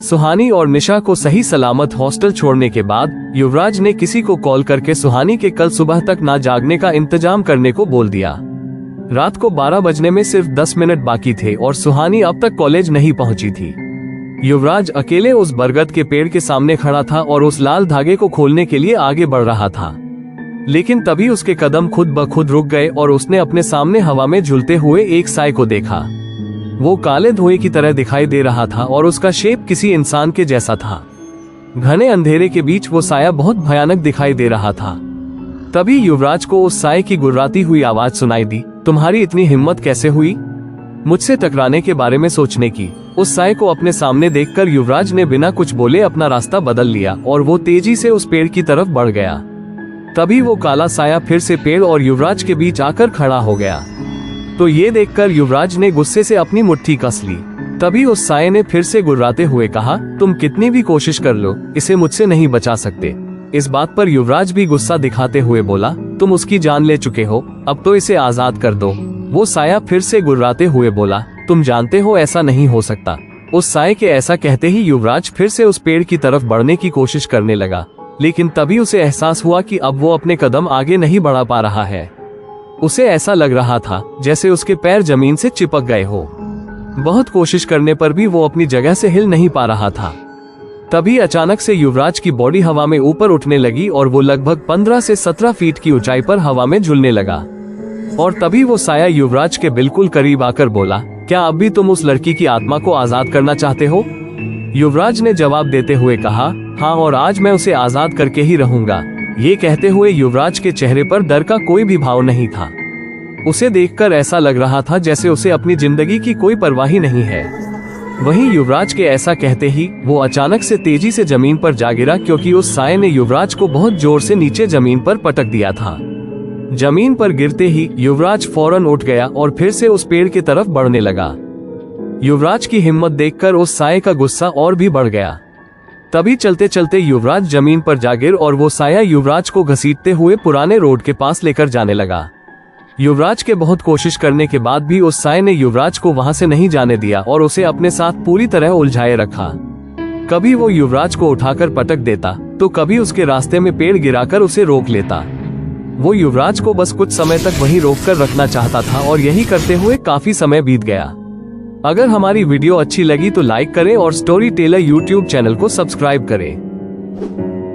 सुहानी और निशा को सही सलामत हॉस्टल छोड़ने के बाद युवराज ने किसी को कॉल करके सुहानी के कल सुबह तक ना जागने का इंतजाम करने को बोल दिया। रात को 12 बजने में सिर्फ 10 मिनट बाकी थे और सुहानी अब तक कॉलेज नहीं पहुंची थी। युवराज अकेले उस बरगद के पेड़ के सामने खड़ा था और उस लाल धागे को खोलने के लिए आगे बढ़ रहा था, लेकिन तभी उसके कदम खुद ब खुद रुक गए और उसने अपने सामने हवा में झूलते हुए एक साए को देखा। वो काले धुएं की तरह दिखाई दे रहा था और उसका शेप किसी इंसान के जैसा था। घने अंधेरे के बीच वो साया बहुत भयानक दिखाई दे रहा था। तभी युवराज को उस साए की गुर्राती हुई आवाज सुनाई दी, तुम्हारी इतनी हिम्मत कैसे हुई मुझसे टकराने के बारे में सोचने की। उस साए को अपने सामने देखकर युवराज ने बिना कुछ बोले अपना रास्ता बदल लिया और वो तेजी से उस पेड़ की तरफ बढ़ गया। तभी वो काला साया फिर से पेड़ और युवराज के बीच आकर खड़ा हो गया। तो ये देखकर युवराज ने गुस्से से अपनी मुट्ठी कस ली। तभी उस साये ने फिर से गुर्राते हुए कहा, तुम कितनी भी कोशिश कर लो, इसे मुझसे नहीं बचा सकते। इस बात पर युवराज भी गुस्सा दिखाते हुए बोला, तुम उसकी जान ले चुके हो, अब तो इसे आजाद कर दो। वो साया फिर से गुर्राते हुए बोला, तुम जानते हो ऐसा नहीं हो सकता। उस साये के ऐसा कहते ही युवराज फिर से उस पेड़ की तरफ बढ़ने की कोशिश करने लगा, लेकिन तभी उसे एहसास हुआ कि अब वो अपने कदम आगे नहीं बढ़ा पा रहा है। उसे ऐसा लग रहा था जैसे उसके पैर जमीन से चिपक गए हो। बहुत कोशिश करने पर भी वो अपनी जगह से हिल नहीं पा रहा था। तभी अचानक से युवराज की बॉडी हवा में ऊपर उठने लगी और वो लगभग 15 से 17 फीट की ऊंचाई पर हवा में झूलने लगा। और तभी वो साया युवराज के बिल्कुल करीब आकर बोला, क्या अब भी तुम उस लड़की की आत्मा को आजाद करना चाहते हो? युवराज ने जवाब देते हुए कहा, हाँ, और आज मैं उसे आजाद करके ही रहूंगा। ये कहते हुए युवराज के चेहरे पर डर का कोई भी भाव नहीं था। उसे देखकर ऐसा लग रहा था जैसे उसे अपनी जिंदगी की कोई परवाह ही नहीं है। वहीं युवराज के ऐसा कहते ही वो अचानक से तेजी से जमीन पर जा गिरा, क्योंकि उस साये ने युवराज को बहुत जोर से नीचे जमीन पर पटक दिया था। जमीन पर गिरते ही युवराज फौरन उठ गया और फिर से उस पेड़ की तरफ बढ़ने लगा। युवराज की हिम्मत देखकर उस साये का गुस्सा और भी बढ़ गया। तभी चलते चलते युवराज जमीन पर जा गिर और वो साया युवराज को घसीटते हुए पुराने रोड के पास लेकर जाने लगा। युवराज के बहुत कोशिश करने के बाद भी उस साये ने युवराज को वहां से नहीं जाने दिया और उसे अपने साथ पूरी तरह उलझाए रखा। कभी वो युवराज को उठाकर पटक देता तो कभी उसके रास्ते में पेड़ गिराकर उसे रोक लेता। वो युवराज को बस कुछ समय तक वहीं रोककर रखना चाहता था और यही करते हुए काफी समय बीत गया। अगर हमारी वीडियो अच्छी लगी तो लाइक करें और स्टोरी टेलर यूट्यूब चैनल को सब्सक्राइब करें।